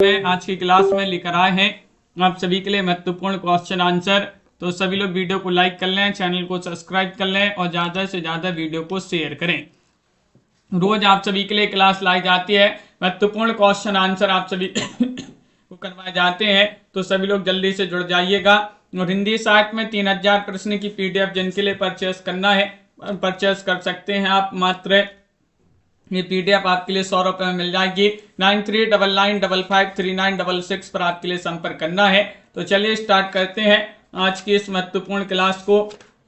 में आज की क्लास में लेकर आए हैं आप सभी के लिए महत्वपूर्ण क्वेश्चन आंसर। तो सभी लोग वीडियो को लाइक कर लें, चैनल को सब्सक्राइब कर लें और ज़्यादा से ज़्यादा वीडियो को शेयर करें। रोज आप सभी के लिए क्लास लाई जाती है, महत्वपूर्ण क्वेश्चन आंसर आप सभी को करवाए जाते हैं। तो सभी लोग जल्दी से जुड़ जाइएगा। और हिंदी साहित्य में 3000 प्रश्न की PDF जिनके लिए परचेस करना है परचेस कर सकते हैं आप। मात्र ये PDF आपके लिए 100 रुपए में मिल जाएगी। 9399553966 पर आपके लिए संपर्क करना है। तो चलिए स्टार्ट करते हैं आज की इस महत्वपूर्ण क्लास को।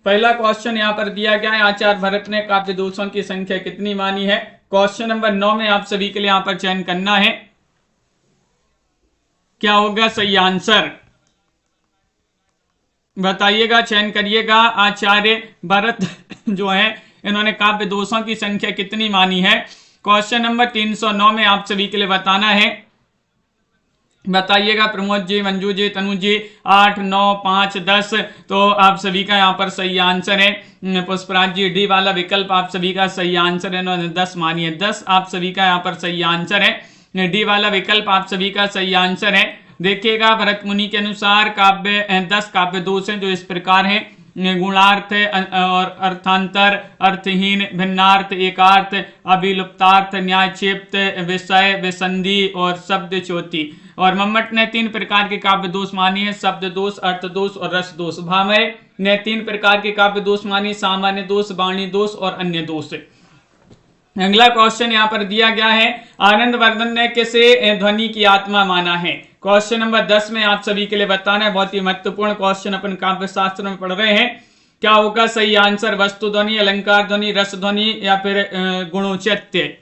पहला क्वेश्चन यहाँ पर दिया गया है, आचार्य भरत ने काव्य दोषों की संख्या कितनी मानी है। क्वेश्चन नंबर 9 में आप सभी के लिए यहाँ पर चयन करना है, क्या होगा सही आंसर बताइएगा, चयन करिएगा। आचार्य भरत जो है इन्होंने काव्य दोषों की संख्या कितनी मानी है। क्वेश्चन नंबर 309 में आप सभी के लिए बताना है, बताइएगा। प्रमोद जी, मंजू जी, तनु जी, 8, 9, 5, 10 तो आप सभी का यहाँ पर सही आंसर है। पुष्पराज जी, डी वाला विकल्प आप सभी का सही आंसर है, इन्होंने 10 मानी है। 10 आप सभी का यहाँ पर सही आंसर है, डी वाला विकल्प आप सभी का सही आंसर है। देखिएगा भरत मुनि के अनुसार 10 काव्य दोष हैं जो इस प्रकार हैं, गुणार्थ और अर्थांतर, अर्थहीन, भिन्नार्थ, एकार्थ, अभिलुप्तार्थ, न्यायक्षेप्त, विषय, विसंधि और शब्द च्योति। और मम्मट ने 3 प्रकार के काव्य दोष मानी है, शब्द दोष, अर्थ दोष और रस दोष। भामह ने 3 प्रकार के काव्य दोष मानी, सामान्य दोष, वाणी दोष और अन्य दोष। अगला क्वेश्चन यहाँ पर दिया गया है, आनंदवर्धन ने किसे ध्वनि की आत्मा माना है। क्वेश्चन नंबर 10 में आप सभी के लिए बताना है, बहुत ही महत्वपूर्ण क्वेश्चन अपन काव्य शास्त्र में पढ़ रहे हैं। क्या होगा सही आंसर, वस्तु ध्वनि, अलंकार ध्वनि, रस ध्वनि या फिर गुणोचित्य।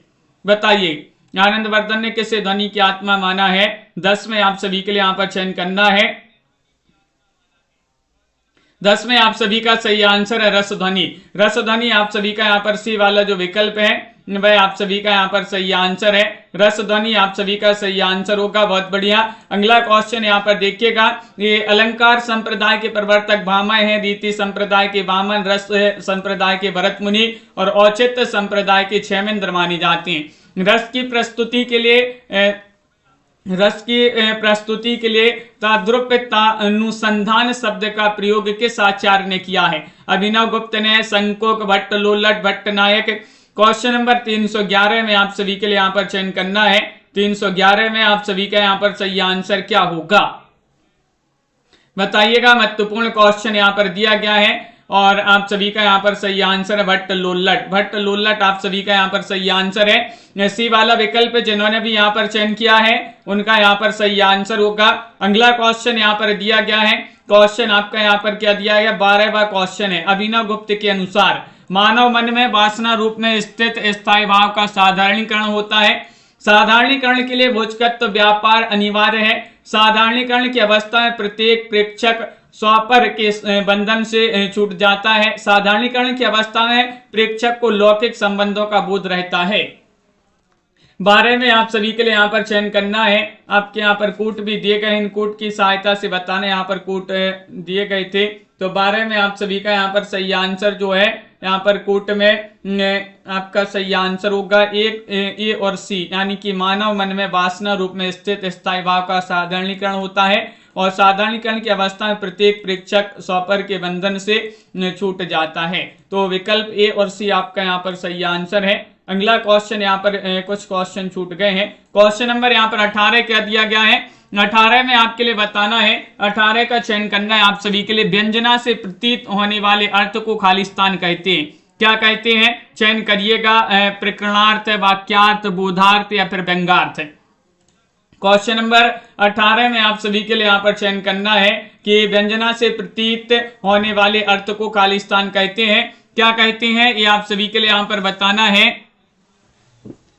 बताइए आनंदवर्धन ने किसे ध्वनि की आत्मा माना है। 10 में आप सभी के लिए यहाँ पर चयन करना है। 10 में आप सभी का सही आंसर है रस ध्वनि। रस ध्वनि आप सभी का यहाँ पर सी वाला जो विकल्प है वह आप सभी का यहाँ पर सही आंसर है, रस ध्वनि आप सभी का सही आंसर होगा। बहुत बढ़िया। अगला क्वेश्चन यहाँ पर देखिएगा, ये अलंकार संप्रदाय के प्रवर्तक भामह हैं, रीति संप्रदाय के वामन, रस संप्रदाय के भरत मुनि और औचित्य संप्रदाय के क्षेमेंद्र माने जाते हैं। रस की प्रस्तुति के लिए ताद्रुप्यतानुसंधान शब्द का प्रयोग किस आचार्य ने किया है। अभिनव गुप्त ने, संकोक, भट्ट, लोलट, भट्ट नायक। क्वेश्चन नंबर 311 में आप सभी के लिए यहाँ पर चयन करना है। 311 में आप सभी का यहाँ पर सही आंसर क्या होगा बताइएगा। महत्वपूर्ण क्वेश्चन यहाँ पर दिया गया है और आप सभी का यहाँ पर सही आंसर है भट्ट लोलट। भट्ट लोलट आप सभी का यहाँ पर सही आंसर है। सी वाला विकल्प जिन्होंने भी यहाँ पर चयन किया है उनका यहाँ पर सही आंसर होगा। अगला क्वेश्चन यहाँ पर दिया गया है, क्वेश्चन आपका यहाँ पर क्या दिया गया, 12वां क्वेश्चन है। अभिनव गुप्त के अनुसार मानव मन में वासना रूप में स्थित स्थायी भाव का साधारणीकरण होता है। साधारणीकरण के लिए भोजकत्व व्यापार अनिवार्य है। साधारणीकरण की अवस्था में प्रत्येक प्रेक्षक स्वपर के बंधन से छूट जाता है। साधारणीकरण की अवस्था में प्रेक्षक को लौकिक संबंधों का बोध रहता है। 12 में आप सभी के लिए यहाँ पर चयन करना है। आपके यहाँ पर कूट भी दिए गए, इन कूट की सहायता से बताने यहाँ पर कूट दिए गए थे। तो 12 में आप सभी का यहाँ पर सही आंसर जो है, यहाँ पर कूट में आपका सही आंसर होगा ए और सी, यानी कि मानव मन में वासना रूप में स्थित स्थायी भाव का साधारणीकरण होता है और साधारणीकरण की अवस्था में प्रत्येक प्रेक्षक स्वपर के बंधन से छूट जाता है। तो विकल्प ए और सी आपका यहाँ पर सही आंसर है। अगला क्वेश्चन यहाँ पर कुछ क्वेश्चन छूट गए हैं। क्वेश्चन नंबर यहाँ पर 18 क्या दिया गया है। 18 में आपके लिए बताना है, 18 का चयन करना है आप सभी के लिए। व्यंजना से प्रतीत होने वाले अर्थ को खालिस्तान कहते हैं। क्या कहते हैं, चयन करिएगा। प्रकरणार्थ, वाक्यार्थ, बोधार्थ या फिर व्यंग्यार्थ। क्वेश्चन नंबर 18 में आप सभी के लिए यहाँ पर चयन करना है कि व्यंजना से प्रतीत होने वाले अर्थ को खालिस्तान कहते हैं। क्या कहते हैं ये आप सभी के लिए यहाँ पर बताना है।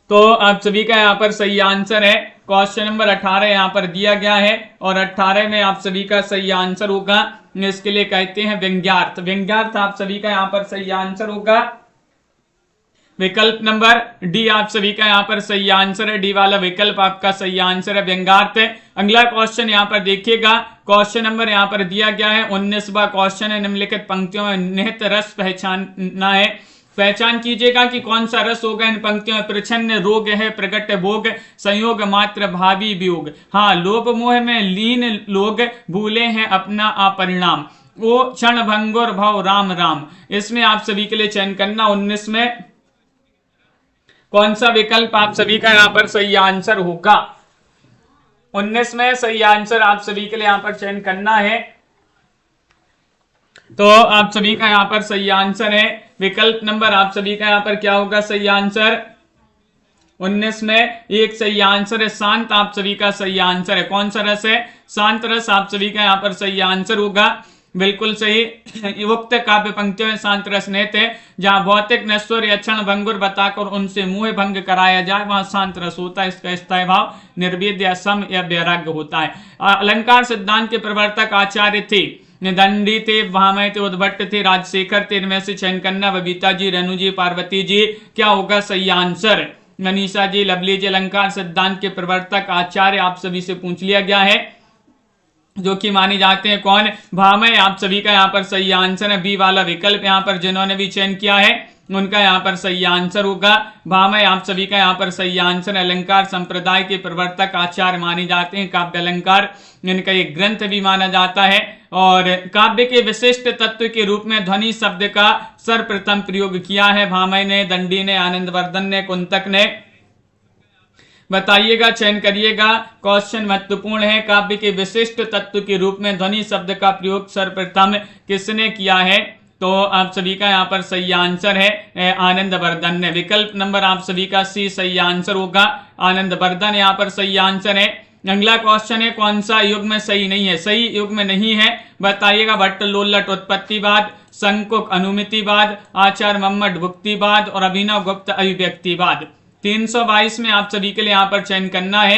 तो आप सभी का यहाँ पर सही आंसर है। क्वेश्चन नंबर 18 यहाँ पर दिया गया है और 18 में आप सभी का सही आंसर होगा, इसके लिए कहते हैं व्यंग्यार्थ। व्यंग्यार्थ आप सभी का यहाँ पर सही आंसर होगा। विकल्प नंबर डी आप सभी का यहाँ पर सही आंसर है, डी वाला विकल्प आपका सही आंसर है, व्यंग्यार्थ। अगला क्वेश्चन यहाँ पर देखिएगा, क्वेश्चन नंबर यहाँ पर दिया गया है 19वां क्वेश्चन है। निम्नलिखित पंक्तियों में निहित रस पहचानना है। पहचान कीजिएगा कि कौन सा रस होगा इन पंक्तियों में। प्रच्छन्न रोग है प्रकट भोग, संयोग मात्र भावी वियोग। हाँ, लोभ मोह में लीन लोग भूले हैं अपना अपरिणाम, वो क्षण भंगुर भव राम राम। इसमें आप सभी के लिए चयन करना 19 में कौन सा विकल्प आप सभी का यहाँ पर सही आंसर होगा। 19 में सही आंसर आप सभी के लिए यहाँ पर चयन करना है। तो आप सभी का यहाँ पर सही आंसर है विकल्प नंबर, आप सभी का यहाँ पर क्या होगा सही आंसर 19 में। एक सही आंसर है शांत, आप सभी का सही आंसर है। कौन सा रस है? शांत रस, आप सभी का यहाँ पर सही आंसर होगा, बिल्कुल सही। उक्त काव्य पंक्तियों में शांत रस निहित है। जहां भौतिक नश्वर या क्षण भंगुर बताकर उनसे मुंह भंग कराया जाए वहां शांत रस होता है। इसका स्थायी भाव निर्वेद या सम या वैराग्य होता है। अलंकार सिद्धांत के प्रवर्तक आचार्य थे दंडी थे, भामय थे, उद्भट्ट थे, राजशेखर थे। इनमें से चयन करना बबीता जी, रेणु जी, पार्वती जी। क्या होगा सही आंसर? मनीषा जी, लवली जी। अलंकार सिद्धांत के प्रवर्तक आचार्य आप सभी से पूछ लिया गया है, जो कि माने जाते हैं कौन? भामय। आप सभी का यहाँ पर सही आंसर है बी वाला विकल्प। यहाँ पर जिन्होंने भी चयन किया है उनका यहाँ पर सही आंसर होगा भामय। आप सभी का यहाँ पर सही आंसर। अलंकार संप्रदाय के प्रवर्तक आचार्य माने जाते हैं। काव्य अलंकार इनका एक ग्रंथ भी माना जाता है। और काव्य के विशिष्ट तत्व के रूप में ध्वनि शब्द का सर्वप्रथम प्रयोग किया है भामय ने, दंडी ने, आनंदवर्धन ने, कुंतक ने। बताइएगा, चयन करिएगा, क्वेश्चन महत्वपूर्ण है। काव्य के विशिष्ट तत्व के रूप में ध्वनि शब्द का प्रयोग सर्वप्रथम किसने किया है? तो आप सभी का यहाँ पर सही आंसर है आनंदवर्धन ने। विकल्प नंबर आप सभी का सी सही आंसर होगा, आनंदवर्धन यहाँ पर सही आंसर है। अगला क्वेश्चन है कौन सा युग में सही नहीं है? सही युग में नहीं है, बताइएगा। भट्ट लोल्लट उत्पत्तिवाद, शंकुक अनुमितिवाद, आचार्य मम्मट भुक्तिवाद और अभिनव गुप्त अभिव्यक्तिवाद। 322 में आप सभी के लिए यहाँ पर चयन करना है।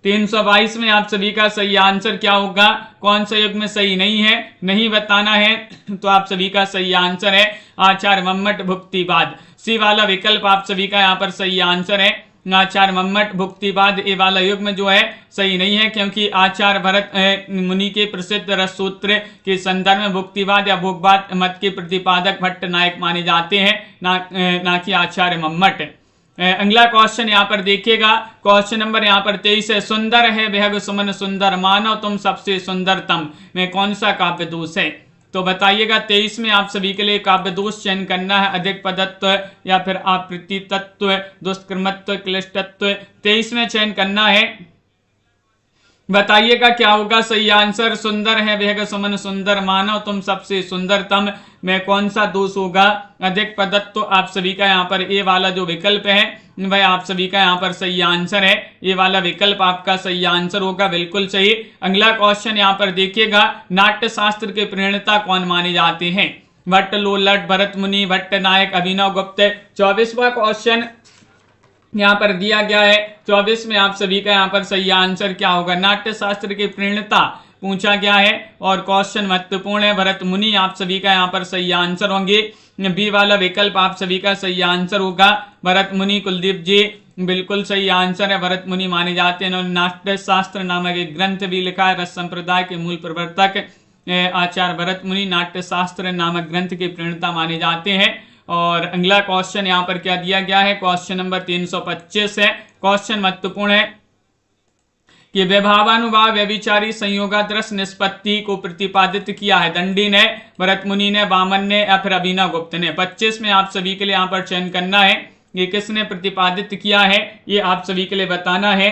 322 में आप सभी का सही आंसर क्या होगा? कौन सा युग में सही नहीं है? नहीं बताना है तो आप सभी का सही आंसर है आचार्य मम्मट भुक्तिवाद। सी वाला विकल्प आप सभी का यहाँ पर सही आंसर है आचार्य मम्मट भुक्तिवाद। ए वाला युग में जो है सही नहीं है, क्योंकि आचार्य भरत मुनि के प्रसिद्ध रस सूत्र के संदर्भ में भुक्तिवाद या भोगवाद मत के प्रतिपादक भट्ट नायक माने जाते हैं, ना कि आचार्य मम्मट। अगला क्वेश्चन यहाँ पर देखिएगा, क्वेश्चन नंबर यहाँ पर 23 है। सुंदर है बेहग सुमन सुंदर, मानो तुम सबसे सुंदरतम में कौन सा काव्य दोष है? तो बताइएगा। 23 में आप सभी के लिए काव्य दोष चयन करना है, अधिक पदत्व या फिर आप्रतितत्व, दुष्कर्मत्व, क्लिष्टत्व। 23 में चयन करना है, बताइएगा क्या होगा सही आंसर। सुंदर है बेहग सुमन सुंदर, मानो तुम सबसे सुंदरतम में कौन सा दोष होगा? अधिक पदत्व। आप सभी का यहाँ पर ए वाला जो विकल्प है वह आप सभी का यहाँ पर सही आंसर है। ये वाला विकल्प आपका सही आंसर होगा, बिल्कुल सही। अगला क्वेश्चन यहाँ पर देखिएगा, नाट्य शास्त्र के प्रणेता कौन माने जाते हैं? भट्ट लोल्लट, भरत मुनि, भट्ट नायक, अभिनव गुप्त। 24वां क्वेश्चन यहाँ पर दिया गया है। 24 में आप सभी का यहाँ पर सही आंसर क्या होगा? नाट्य शास्त्र के प्रणेता पूछा गया है और क्वेश्चन महत्वपूर्ण है। भरत मुनि आप सभी का यहाँ पर सही आंसर होंगे। बी वाला विकल्प आप सभी का सही आंसर होगा, भरत मुनि। कुलदीप जी, बिल्कुल सही आंसर है, भरत मुनि माने जाते हैं। उन्होंने नाट्य शास्त्र नामक एक ग्रंथ भी लिखा है। रस संप्रदाय के मूल प्रवर्तक आचार्य भरत मुनि नाट्य शास्त्र नामक ग्रंथ के प्रणेता माने जाते हैं। और अगला क्वेश्चन यहाँ पर क्या दिया गया है? क्वेश्चन नंबर 325 है। क्वेश्चन महत्वपूर्ण है कि विभावानुभाव व्यभिचारी संयोगादर्श निष्पत्ति को प्रतिपादित किया है। दंडी ने, भरत मुनि ने, वामन ने या फिर अभिनव गुप्त ने। 25 में आप सभी के लिए यहाँ पर चयन करना है, ये किसने प्रतिपादित किया है ये आप सभी के लिए बताना है।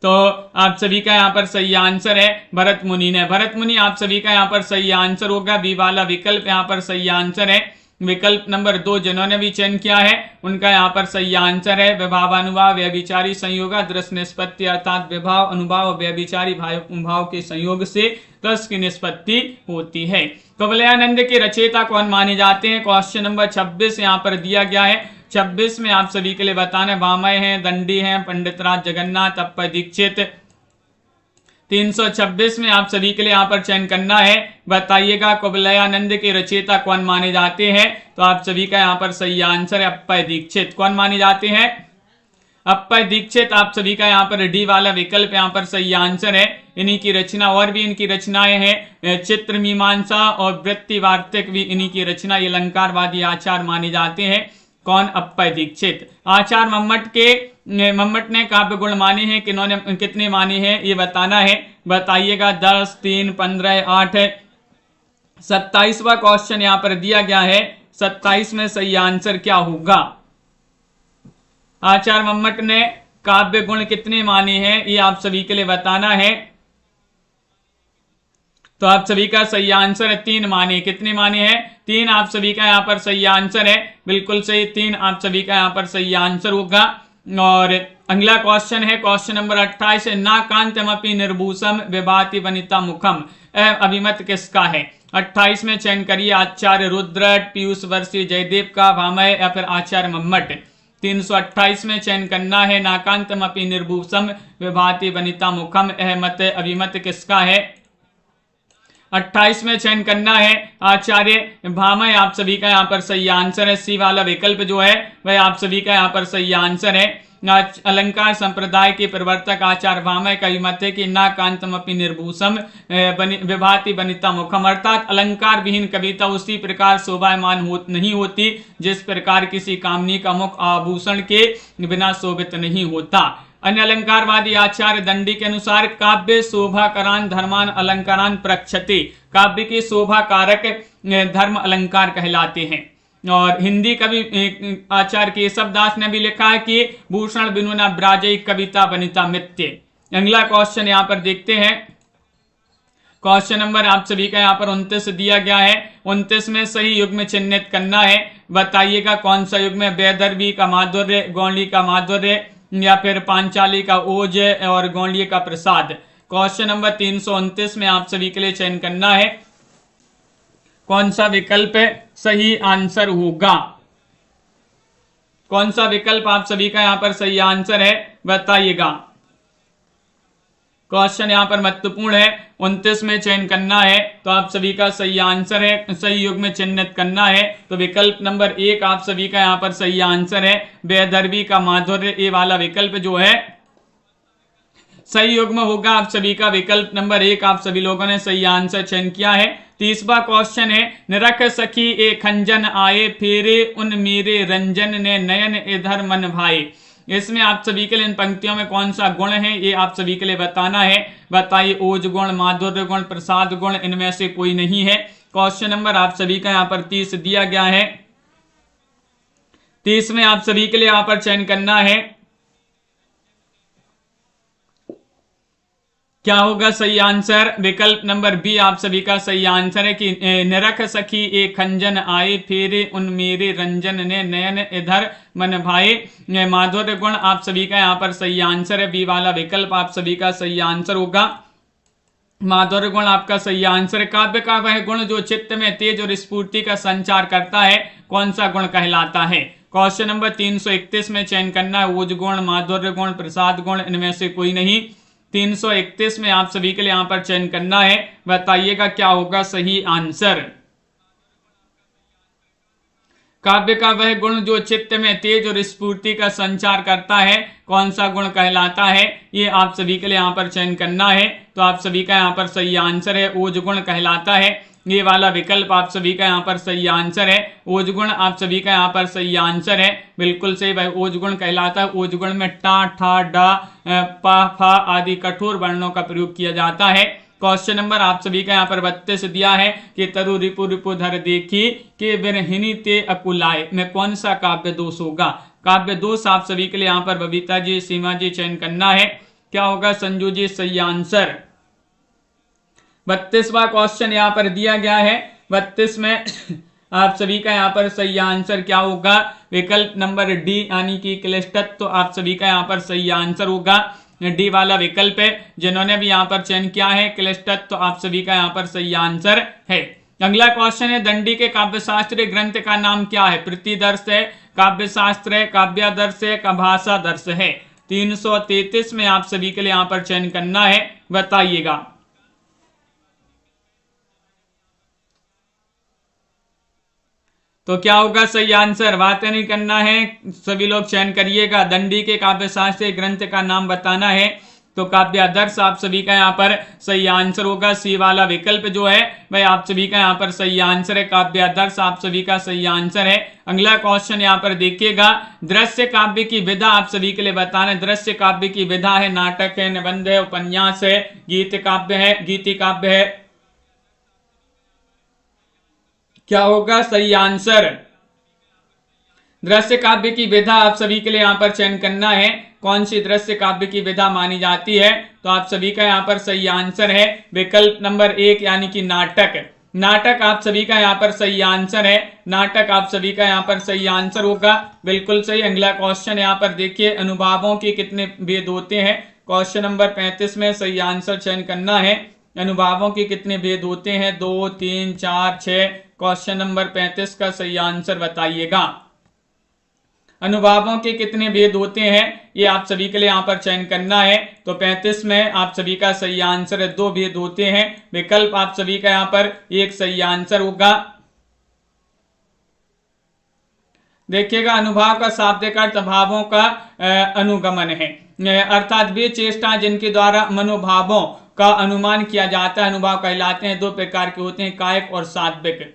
तो आप सभी का यहाँ पर सही आंसर है भरत मुनि ने। भरत मुनि आप सभी का यहाँ पर सही आंसर होगा, बी वाला विकल्प यहाँ पर सही आंसर है। विकल्प नंबर 2 जिन्होंने भी चयन किया है उनका यहाँ पर सही आंसर है विभावानुभाव व्यभिचारी संयोग दृश्य निष्पत्ति, अर्थात विभाव अनुभाव व्यभिचारी भाव के संयोग से दस की निष्पत्ति होती है। कवलयानंद के रचयिता कौन माने जाते हैं? क्वेश्चन नंबर 26 यहाँ पर दिया गया है। 26 में आप सभी के लिए बताना, वामय हैं, दंडी हैं, पंडितराज जगन्नाथ, अप्पय दीक्षित। 326 में आप सभी के लिए यहाँ पर चयन करना है, बताइएगा कुवलयानंद के रचयिता कौन माने जाते हैं? तो आप सभी का यहाँ पर सही आंसर है अप्पय दीक्षित। कौन माने जाते हैं? अप्पय दीक्षित, आप सभी का यहाँ पर डी वाला विकल्प यहाँ पर सही आंसर है। इन्हीं की रचना, और भी इनकी रचनाएं हैं, चित्र मीमांसा और वृत्ति वार्तिक भी इन्हीं की रचना। ये अलंकारवादी आचार्य माने जाते हैं। कौन? अप्पय दीक्षित। आचार्य मम्मट ने काव्य गुण माने हैं, किन्होंने कितने माने हैं ये बताना है, बताइएगा। 10, 3, 15, 8 है। 27वां क्वेश्चन यहाँ पर दिया गया है। 27 में सही आंसर क्या होगा? आचार्य मम्मट ने काव्य गुण कितने माने हैं ये आप सभी के लिए बताना है। तो आप सभी का सही आंसर है 3 माने। कितने माने हैं? 3 आप सभी का यहाँ पर सही आंसर है, बिल्कुल सही। 3 आप सभी का यहाँ पर सही आंसर होगा। और अगला क्वेश्चन है क्वेश्चन नंबर 28 है। ना कांतमपि निर्भूषम विभाति वनिता मुखम, अभिमत किसका है? 28 में चयन करिए। आचार्य रुद्र, पीयूष वर्षी, जयदेव का, भामह या फिर आचार्य मम्मट। 328 में चयन करना है। नाकांतमपि निर्भूषम विभाति वनिता मुखम, अभिमत किसका है? 28 में चयन करना है। आचार्य भामह आप सभी का यहाँ पर सही आंसर है। सी वाला विकल्प जो है वह आप सभी का यहाँ पर सही आंसर है। अलंकार संप्रदाय के प्रवर्तक आचार्य भामह का मत है कि ना कांतमपि निर्भूषम विभाति वनिता मुखम, अर्थात अलंकार विहीन कविता उसी प्रकार शोभायमान नहीं होती जिस प्रकार किसी कामनी का मुख आभूषण के बिना शोभित नहीं होता। अन्य अलंकारवादी आचार्य दंडी के अनुसार काव्य शोभाकरान धर्मान अलंकारान प्रक्षति, काव्य की शोभा कारक धर्म अलंकार कहलाते हैं। और हिंदी कवि आचार्य केशव दास ने भी लिखा है कि भूषण बिनु न ब्राजई कविता वनिता मित्य। अगला क्वेश्चन यहाँ पर देखते हैं। क्वेश्चन नंबर आप सभी का यहाँ पर 29 दिया गया है। 29 में सही युग्म चिन्हित करना है, बताइएगा कौन सा युग्म है? वैदर्भी का माधुर्य, गौंडली का माधुर्य या फिर पांचाली का ओज और गौंडली का प्रसाद। क्वेश्चन नंबर 329 में आप सभी के लिए चयन करना है कौन सा विकल्प सही आंसर होगा। कौन सा विकल्प आप सभी का यहाँ पर सही आंसर है बताइएगा। क्वेश्चन यहाँ पर महत्वपूर्ण है। 29 में चयन करना है तो आप सभी का सही आंसर है, सही युग्म में चिन्हित करना है। तो विकल्प नंबर 1 आप सभी का यहाँ पर सही आंसर है। वैदर्भी का माधुर्य, ये वाला विकल्प जो है सही युग्म होगा आप सभी का। विकल्प नंबर 1 आप सभी लोगों ने सही आंसर चयन किया है। 30वां क्वेश्चन है। निरख सखी ए खंजन आए, फेरे उन मेरे रंजन ने नयन इधर मन भाए। इसमें आप सभी के लिए इन पंक्तियों में कौन सा गुण है ये आप सभी के लिए बताना है। बताइए। ओज गुण, माधुर्य गुण, प्रसाद गुण, इनमें से कोई नहीं है। क्वेश्चन नंबर आप सभी का यहाँ पर 30 दिया गया है। 30 में आप सभी के लिए यहाँ पर चयन करना है क्या होगा सही आंसर। विकल्प नंबर बी आप सभी का सही आंसर है कि निरख सखी ए खंजन आए, फेरे उन मेरे रंजन ने नयन इधर मन भाए। माधुर्य गुण आप सभी का यहाँ पर सही आंसर है। बी वाला विकल्प आप सभी का सही आंसर होगा। माधुर्य गुण आपका सही आंसर है। काव्य का वह गुण जो चित्त में तेज और स्फूर्ति का संचार करता है, कौन सा गुण कहलाता है। क्वेश्चन नंबर 331 में चयन करना है। ओज गुण, माधुर्य गुण, प्रसाद गुण, इनमें से कोई नहीं। 331 में आप सभी के लिए यहाँ पर चयन करना है। बताइएगा क्या होगा सही आंसर। काव्य का वह गुण जो चित्त में तेज और स्फूर्ति का संचार करता है, कौन सा गुण कहलाता है, ये आप सभी के लिए यहाँ पर चयन करना है। तो आप सभी का यहाँ पर सही आंसर है ओज गुण कहलाता है। ये वाला विकल्प आप सभी का यहाँ पर सही आंसर है। ओज गुण आप सभी का यहाँ पर सही आंसर है, बिल्कुल सही भाई। ओज गुण कहलाता है। ओज गुण में टा, ठा, डा, पा, फा आदि कठोर वर्णों का प्रयोग किया जाता है। क्वेश्चन नंबर आप सभी का यहाँ पर 32 दिया है कि तरु रिपु रिपु धर देखी के बिरहिनी ते अकुलाए में कौन सा काव्य दोष होगा। काव्य दोष आप सभी के लिए यहाँ पर बबीता जी, सीमा जी चयन करना है। क्या होगा संजू जी सही आंसर। 32वां क्वेश्चन यहाँ पर दिया गया है। 32 में आप सभी का यहाँ पर सही आंसर क्या होगा। विकल्प नंबर डी यानी कि क्लिष्टत्व तो आप सभी का यहाँ पर सही आंसर होगा। डी वाला विकल्प है। जिन्होंने भी यहाँ पर चयन किया है क्लिष्टत्व तो आप सभी का यहाँ पर सही आंसर है। अगला क्वेश्चन है। दंडी के काव्यशास्त्र ग्रंथ का नाम क्या है। प्रतिदर्श है, काव्यशास्त्र है, काव्यादर्श है, भाषादर्श है। 333 में आप सभी के लिए यहाँ पर चयन करना है। बताइएगा। तो क्या होगा सही आंसर, बातें नहीं करना है, सभी लोग चयन करिएगा। दंडी के काव्य शास्त्र ग्रंथ का नाम बताना है, तो काव्य आदर्श आप सभी का यहाँ पर सही आंसर होगा। सी वाला विकल्प जो है भाई आप सभी का यहाँ पर सही आंसर है, काव्य आदर्श आप सभी का सही आंसर है। अगला क्वेश्चन यहाँ पर देखिएगा, दृश्य काव्य की विधा आप सभी के लिए बताना। दृश्य काव्य की विधा है नाटक है, निबंध है, उपन्यास है, गीत काव्य है, गीति काव्य है। क्या होगा सही आंसर, दृश्य काव्य की विधा आप सभी के लिए यहाँ पर चयन करना है। कौन सी दृश्य काव्य की विधा मानी जाती है, तो आप सभी का यहाँ पर सही आंसर है विकल्प नंबर 1 यानी कि नाटक। नाटक आप सभी का यहाँ पर सही आंसर है, नाटक आप सभी का यहाँ पर सही आंसर होगा, बिल्कुल सही। अगला क्वेश्चन यहाँ पर देखिए, अनुभावों के कितने भेद होते हैं। क्वेश्चन नंबर 35 में सही आंसर चयन करना है। अनुभावों के कितने भेद होते हैं, 2, 3, 4, 6। क्वेश्चन नंबर 35 का सही आंसर बताइएगा। अनुभावों के कितने भेद होते हैं, ये आप सभी के लिए यहाँ पर चयन करना है। तो 35 में आप सभी का सही आंसर है 2 भेद होते हैं, विकल्प आप सभी का यहाँ पर एक सही आंसर होगा। देखिएगा, अनुभाव का शाब्दिक अर्थ भावों का अनुगमन है, अर्थात वे चेष्टा जिनके द्वारा मनोभावों का अनुमान किया जाता है अनुभाव कहलाते हैं। 2 प्रकार के होते हैं, कायिक और सात्विक।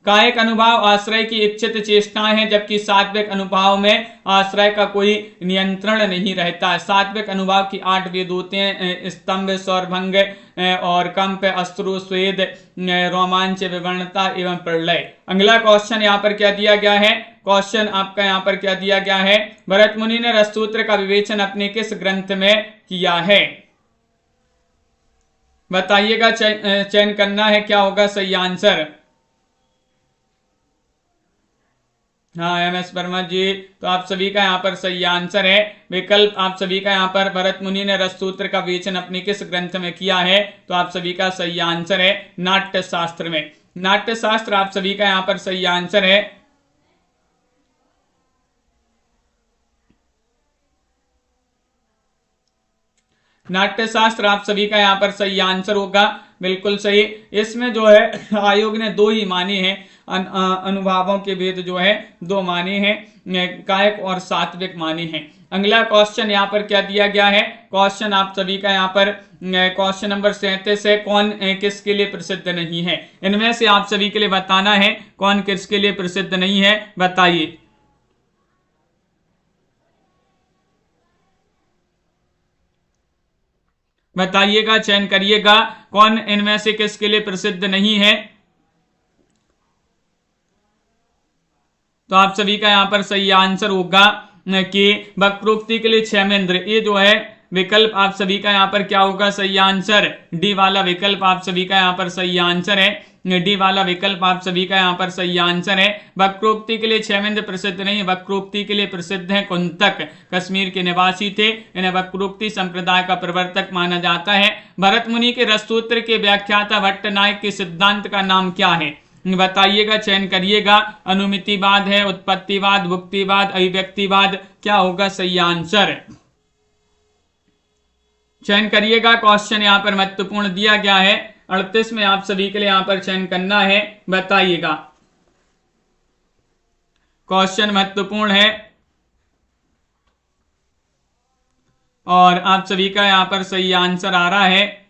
कायिक अनुभाव आश्रय की इच्छित चेष्टाएं हैं, जबकि सात्विक अनुभाव में आश्रय का कोई नियंत्रण नहीं रहता है। सात्विक अनुभाव की 8 भेद होते हैं, स्तंभ, सौरभंग और कंप, अश्रु, स्वेद, रोमांच, विवरणता एवं प्रलय। अगला क्वेश्चन यहाँ पर क्या दिया गया है, क्वेश्चन आपका यहाँ पर क्या दिया गया है, भरत मुनि ने रससूत्र का विवेचन अपने किस ग्रंथ में किया है, बताइएगा। चयन करना है, क्या होगा सही आंसर। हाँ MS वर्मा जी, तो आप सभी का यहाँ पर सही आंसर है विकल्प आप सभी का यहाँ पर, भरत मुनि ने रससूत्र का विवेचन अपने किस ग्रंथ में किया है, तो आप सभी का सही आंसर है नाट्य शास्त्र में। नाट्य शास्त्र आप सभी का यहाँ पर सही आंसर है। नाट्य शास्त्र आप सभी का यहाँ पर सही आंसर होगा, बिल्कुल सही। इसमें जो है आयोग ने 2 ही माने हैं, अनुभावों के भेद जो है 2 माने हैं, कायिक और सात्विक माने हैं। अगला क्वेश्चन यहाँ पर क्या दिया गया है, क्वेश्चन आप सभी का यहाँ पर क्वेश्चन नंबर 37 है, कौन किसके लिए प्रसिद्ध नहीं है। इनमें से आप सभी के लिए बताना है कौन किसके लिए प्रसिद्ध नहीं है, बताइए। बताइएगा, चयन करिएगा, कौन इनमें से किसके लिए प्रसिद्ध नहीं है। तो आप सभी का यहाँ पर सही आंसर होगा कि वक्रोक्ति के लिए क्षेमेंद्र, ये जो है विकल्प आप सभी का यहाँ पर क्या होगा सही आंसर, डी वाला विकल्प आप सभी का यहाँ पर सही आंसर है। डी वाला विकल्प आप सभी का यहाँ पर सही आंसर है। वक्रोक्ति के लिए क्षेमेंद्र प्रसिद्ध नहीं, वक्रोक्ति के लिए प्रसिद्ध है कुंतक, कश्मीर के निवासी थे, इन्हें वक्रोक्ति संप्रदाय का प्रवर्तक माना जाता है। भरत मुनि के रससूत्र के व्याख्याता भट्टनायक के सिद्धांत का नाम क्या है, बताइएगा, चयन करिएगा। अनुमितिवाद है, उत्पत्तिवाद, भुक्तिवाद, अभिव्यक्तिवाद, क्या होगा सही आंसर, चयन करिएगा। क्वेश्चन यहाँ पर महत्वपूर्ण दिया गया है 38 में, आप सभी के लिए यहाँ पर चयन करना है, बताइएगा। क्वेश्चन महत्वपूर्ण है और आप सभी का यहाँ पर सही आंसर आ रहा है।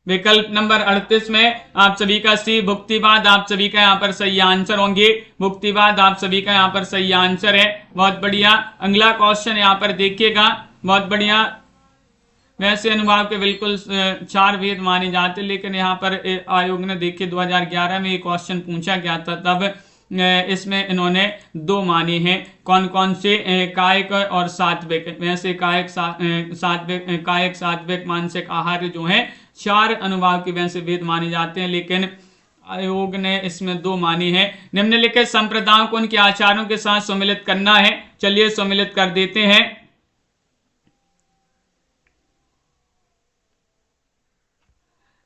विकल्प नंबर 38 में आप सभी का सी भुक्तिवाद आप सभी का यहाँ पर सही आंसर होंगे। भुक्तिवाद आप सभी का यहाँ पर सही आंसर है, बहुत बढ़िया। अगला क्वेश्चन यहाँ पर देखिएगा, बहुत बढ़िया। वैसे अनुभाव के बिल्कुल 4 भेद माने जाते, लेकिन यहाँ पर आयोग ने देखिए 2011 में ये क्वेश्चन पूछा गया था, तब इसमें इन्होंने 2 माने हैं। कौन कौन से, कायिक और सात्विक। वैसे कायिक सात्विक मानसिक आहार जो है 4 अनुभाव के वैसे भेद माने जाते हैं, लेकिन आयोग ने इसमें 2 माने हैं। निम्नलिखित संप्रदायों को उनके आचारों के साथ सम्मिलित करना है, चलिए सम्मिलित कर देते हैं।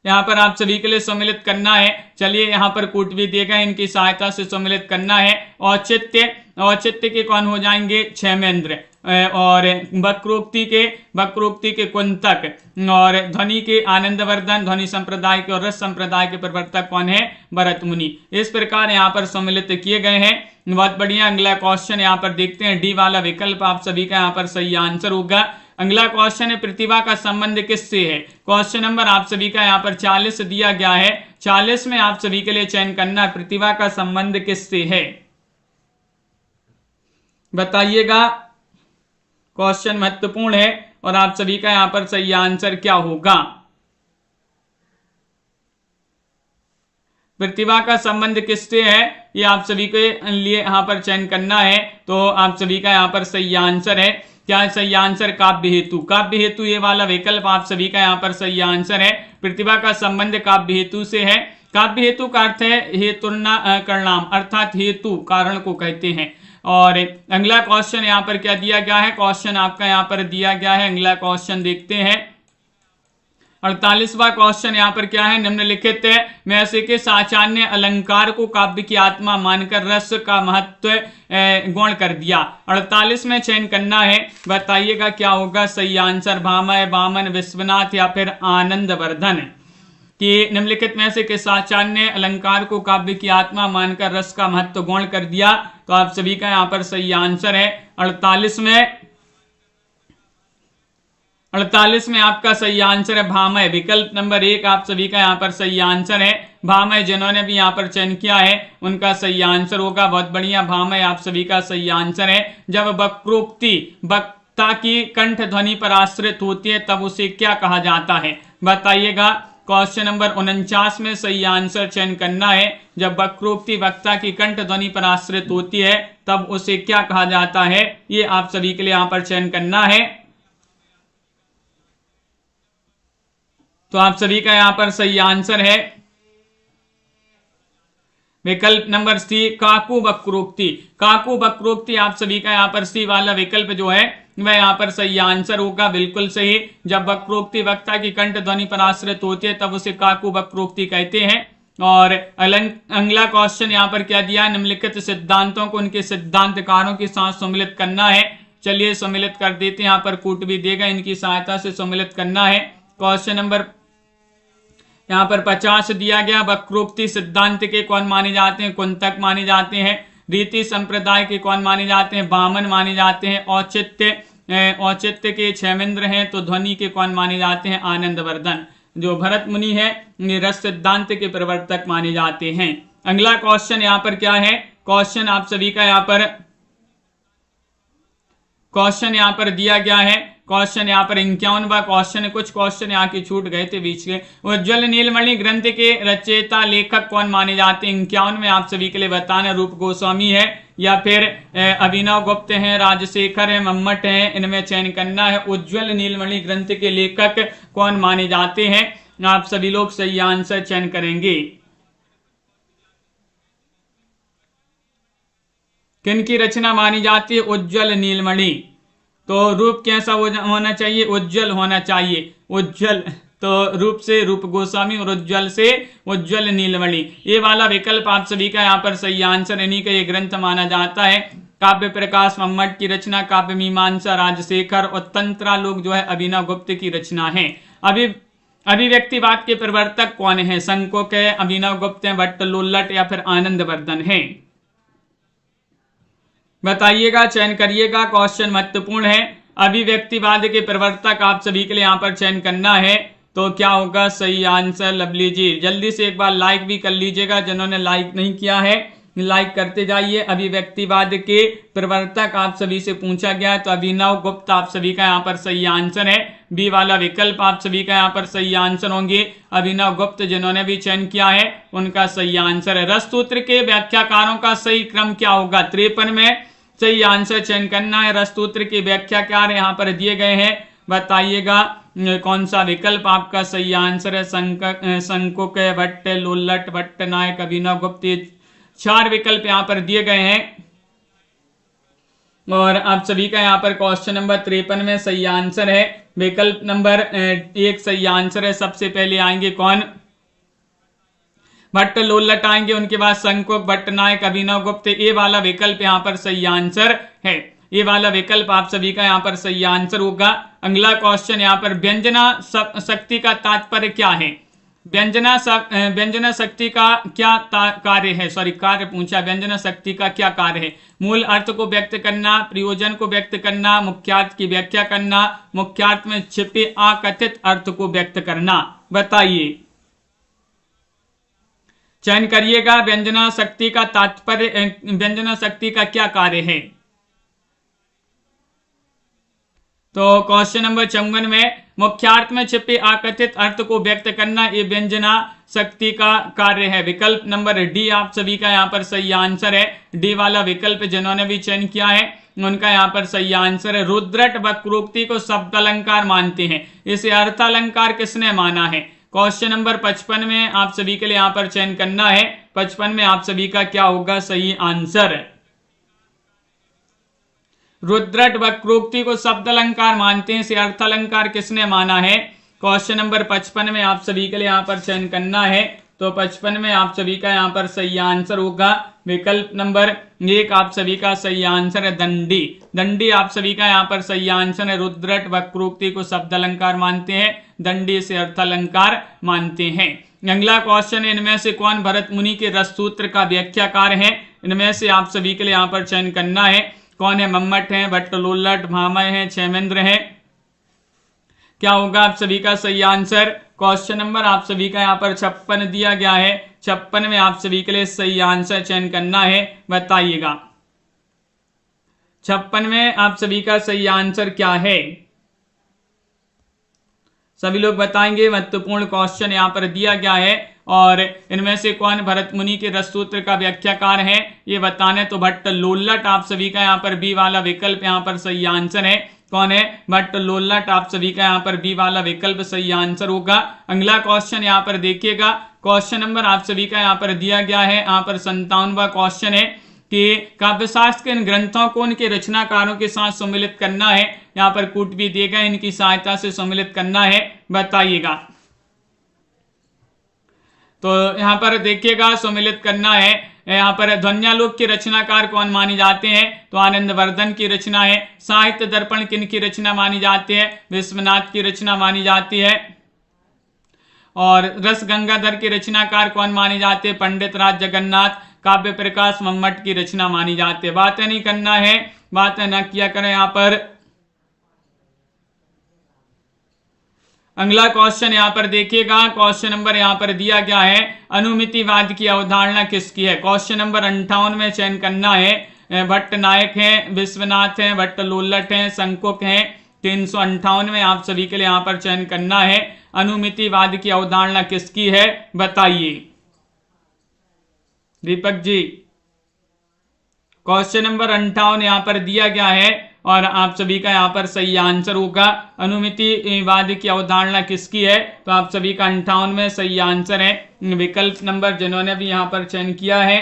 यहाँ पर आप सभी के लिए सम्मिलित करना है, चलिए यहाँ पर कूट भी दिए गए, इनकी सहायता से सम्मिलित करना है। औचित्य औचित्य के कौन हो जाएंगे, क्षेमेंद्र, और वक्रोक्ति के कुंतक, और ध्वनि के आनंदवर्धन, ध्वनि संप्रदाय के और रस संप्रदाय के प्रवर्तक कौन है, भरत मुनि। इस प्रकार यहाँ पर सम्मिलित किए गए हैं। बहुत बढ़िया। अगला क्वेश्चन यहाँ पर देखते हैं, डी वाला विकल्प आप सभी का यहाँ पर सही आंसर होगा। अगला क्वेश्चन है, प्रतिभा का संबंध किससे है। क्वेश्चन नंबर आप सभी का यहाँ पर 40 दिया गया है। 40 में आप सभी के लिए चयन करना, प्रतिभा का संबंध किससे है, बताइएगा। क्वेश्चन महत्वपूर्ण है और आप सभी का यहाँ पर सही आंसर क्या होगा। प्रतिभा का संबंध किससे है, ये आप सभी के लिए यहाँ पर चयन करना है। तो आप सभी का यहाँ पर सही आंसर है, क्या सही आंसर, काव्य हेतु। काव्य हेतु ये वाला विकल्प आप सभी का यहाँ पर सही आंसर है। प्रतिभा का संबंध काव्य हेतु से है। काव्य हेतु का अर्थ है हेतुर्ना करणाम, अर्थात हेतु कारण को कहते हैं। और अगला क्वेश्चन यहाँ पर क्या दिया गया है, क्वेश्चन आपका यहाँ पर दिया गया है। अगला क्वेश्चन देखते हैं, 48वां क्वेश्चन यहाँ पर क्या है, निम्नलिखित में से के साचान्य अलंकार को काव्य की आत्मा मानकर रस का महत्व गौण कर दिया। 48 में चयन करना है, बताइएगा क्या होगा सही आंसर। भामय, वामन, विश्वनाथ या फिर आनंदवर्धन। कि निम्नलिखित में से किस साचान्य अलंकार को काव्य की आत्मा मानकर रस का महत्व गौण कर दिया। तो आप सभी का यहाँ पर सही आंसर है 48 में आपका सही आंसर है भामय। विकल्प नंबर 1 आप सभी का यहाँ पर सही आंसर है भामय। जिन्होंने भी यहाँ पर चयन किया है उनका सही आंसर होगा। बहुत बढ़िया, भामय आप सभी का सही आंसर है। जब वक्रोक्ति वक्ता की कंठ ध्वनि पर आश्रित होती है तब उसे क्या कहा जाता है, बताइएगा। क्वेश्चन नंबर 49 में सही आंसर चयन करना है। जब वक्रोक्ति वक्ता की कंठ ध्वनि पर आश्रित होती है तब उसे क्या कहा जाता है, ये आप सभी के लिए यहाँ पर चयन करना है। तो आप सभी का यहाँ पर सही आंसर है विकल्प नंबर सी, काकू वक्रोक्ति। काकू वक्रोक्ति आप सभी का यहाँ पर सी वाला विकल्प जो है वह यहाँ पर सही आंसर होगा, बिल्कुल सही। जब वक्रोक्ति वक्ता की कंठ ध्वनि पर आश्रित होती है तब उसे काकू वक्रोक्ति कहते हैं। और अगला क्वेश्चन यहाँ पर क्या दिया, निम्नलिखित सिद्धांतों को उनके सिद्धांतकारों के साथ सम्मिलित करना है। चलिए सम्मिलित कर देते हैं, यहाँ पर कूट भी देगा, इनकी सहायता से सम्मिलित करना है। क्वेश्चन नंबर यहाँ पर 50 दिया गया, वक्रोक्ति सिद्धांत के कौन माने जाते हैं, कुंतक माने जाते हैं। रीति संप्रदाय के कौन माने जाते हैं, वामन माने जाते हैं। औचित्य के क्षेमेंद्र हैं, तो ध्वनि के कौन माने जाते हैं, आनंदवर्धन। जो भरत मुनि है ये रस सिद्धांत के प्रवर्तक माने जाते हैं। अगला क्वेश्चन यहाँ पर क्या है, क्वेश्चन आप सभी का यहाँ पर दिया गया है। क्वेश्चन यहाँ पर 51वां क्वेश्चन है। कुछ क्वेश्चन यहाँ की छूट गए थे बीच के। उज्ज्वल नीलमणि ग्रंथ के रचयिता लेखक कौन माने जाते हैं, 51 में आप सभी के लिए बताना, रूप गोस्वामी है या फिर अभिनव गुप्त हैं, राजशेखर है, मम्मट है, इनमें चयन करना है। उज्ज्वल नीलमणि ग्रंथ के लेखक कौन माने जाते हैं, आप सभी लोग सही आंसर चयन करेंगे। किनकी रचना मानी जाती है, उज्ज्वल नीलमणि। तो रूप कैसा होना चाहिए, उज्ज्वल होना चाहिए। उज्ज्वल तो रूप से रूप गोस्वामी और उज्ज्वल से उज्ज्वल नीलमणि। ये वाला विकल्प आप सभी का यहाँ पर सही आंसर, इन्हीं का ये ग्रंथ माना जाता है। काव्य प्रकाश मम्मट की रचना, काव्य मीमांसा राजशेखर, और तंत्रालोक जो है अभिनव गुप्त की रचना है। अभिव्यक्तिवाद के प्रवर्तक कौन है, संकोक है, अभिनव गुप्त है, भट्ट लोल्लट या फिर आनंदवर्धन है, बताइएगा, चयन करिएगा। क्वेश्चन महत्वपूर्ण है। अभिव्यक्तिवाद के प्रवर्तक आप सभी के लिए यहाँ पर चयन करना है। तो क्या होगा सही आंसर, लवली जी। जल्दी से एक बार लाइक भी कर लीजिएगा, जिन्होंने लाइक नहीं किया है लाइक करते जाइए। अभिव्यक्तिवाद के प्रवर्तक आप सभी से पूछा गया है, तो अभिनव गुप्त आप सभी का यहाँ पर सही आंसर है। बी वाला विकल्प आप सभी का यहाँ पर सही आंसर होंगे अभिनव गुप्त, जिन्होंने भी चयन किया है उनका सही आंसर है। रससूत्र के व्याख्याकारों का सही क्रम क्या होगा, 53 में सही आंसर चयन करना है। रससूत्र की व्याख्याकार यहाँ पर दिए गए हैं, बताइएगा कौन सा विकल्प आपका सही आंसर है। संकुक, भट्ट लोल्लट, भट्ट नायक, अभिनव गुप्त, 4 विकल्प यहाँ पर दिए गए हैं। और आप सभी का यहाँ पर क्वेश्चन नंबर 53 में सही आंसर है विकल्प नंबर 1 सही आंसर है। सबसे पहले आएंगे कौन, भट्ट लोल्लट आएंगे, उनके बाद शंकुक, भट्टनायक, अभिनव गुप्त। ये वाला विकल्प यहाँ पर सही आंसर है। ये वाला विकल्प आप सभी का यहाँ पर सही आंसर होगा। अगला क्वेश्चन यहाँ पर व्यंजना शक्ति का तात्पर्य क्या है? व्यंजना शक्ति का क्या कार्य है? सॉरी, कार्य पूछा। व्यंजना शक्ति का क्या कार्य है? मूल अर्थ को व्यक्त करना, प्रयोजन को व्यक्त करना, मुख्यार्थ की व्याख्या करना, मुख्यार्थ में छिपे अकथित अर्थ को व्यक्त करना। बताइए, चयन करिएगा। व्यंजना शक्ति का तात्पर्य, व्यंजना शक्ति का क्या कार्य है? तो क्वेश्चन नंबर 54 में मुख्यार्थ में छिपे अकथित अर्थ को व्यक्त करना, ये व्यंजना शक्ति का कार्य है। विकल्प नंबर डी आप सभी का यहाँ पर सही आंसर है। डी वाला विकल्प जिन्होंने भी चयन किया है उनका यहाँ पर सही आंसर है। रुद्रट वक्रोक्ति को शब्द अलंकार मानते हैं, इसे अर्थालंकार किसने माना है? क्वेश्चन नंबर 55 में आप सभी के लिए यहाँ पर चयन करना है। 55 में आप सभी का क्या होगा सही आंसर? रुद्रट वक्रोक्ति को शब्द अलंकार मानते हैं, इसे अर्थालंकार किसने माना है? क्वेश्चन नंबर 55 में आप सभी के लिए यहाँ पर चयन करना है। तो 55 में आप सभी का यहाँ पर सही आंसर होगा विकल्प नंबर 1 आप सभी का सही आंसर है दंडी। दंडी आप सभी का यहाँ पर सही आंसर है। रुद्रट वक्रोक्ति को शब्द अलंकार मानते हैं, दंडी से अर्थालंकार मानते हैं। अगला क्वेश्चन, इनमें से कौन भरत मुनि के रस सूत्र का व्याख्याकार है? इनमें से आप सभी के लिए यहाँ पर चयन करना है। कौन है? मम्मट है, भट्ट लोल्लट, भामय है, क्षेमेंद्र है। क्या होगा आप सभी का सही आंसर? क्वेश्चन नंबर आप सभी का यहाँ पर 56 दिया गया है। 56 में आप सभी के लिए सही आंसर चयन करना है। बताइएगा 56 में आप सभी का सही आंसर क्या है? सभी लोग बताएंगे। महत्वपूर्ण क्वेश्चन यहाँ पर दिया गया है। और इनमें से कौन भरत मुनि के रस सूत्र का व्याख्याकार है ये बताने। तो भट्ट लोल्लट आप सभी का यहाँ पर बी वाला विकल्प यहाँ पर सही आंसर है। कौन है? भट्ट लोल्लट आप सभी का यहाँ पर बी वाला विकल्प सही आंसर होगा। अगला क्वेश्चन यहाँ पर देखिएगा। क्वेश्चन नंबर आप सभी का यहाँ पर दिया गया है। यहाँ पर 57वां क्वेश्चन है कि काव्यशास्त्र के इन ग्रंथों को उनके रचनाकारों के साथ सम्मिलित करना है। यहाँ पर कूट भी दिए गए, इनकी सहायता से सम्मिलित करना है। बताइएगा। तो यहाँ पर देखिएगा सम्मिलित करना है। यहाँ पर ध्वन्यालोक के रचनाकार कौन माने जाते हैं? तो आनंदवर्धन की रचना है। साहित्य दर्पण किन की रचना मानी जाती है? विश्वनाथ की रचना मानी जाती है। और रस गंगाधर के रचनाकार कौन माने जाते हैं? पंडित राज जगन्नाथ। काव्य प्रकाश मम्मट की रचना मानी जाती है। बातें नहीं करना है, बातें न किया करें। यहाँ पर अगला क्वेश्चन यहाँ पर देखिएगा। क्वेश्चन नंबर यहाँ पर दिया गया है, अनुमितिवाद की अवधारणा किसकी है? क्वेश्चन नंबर 58 में चयन करना है। भट्टनायक हैं, विश्वनाथ हैं, भट्ट लोल्लट हैं, शंकुक हैं। 358 में आप सभी के लिए यहाँ पर चयन करना है। अनुमितिवाद की अवधारणा किसकी है? बताइए दीपक जी। क्वेश्चन नंबर 58 यहाँ पर दिया गया है और आप सभी का यहाँ पर सही आंसर होगा। अनुमितिवाद की अवधारणा किसकी है? तो आप सभी का 58 में सही आंसर है। विकल्प नंबर जिन्होंने भी यहाँ पर चयन किया है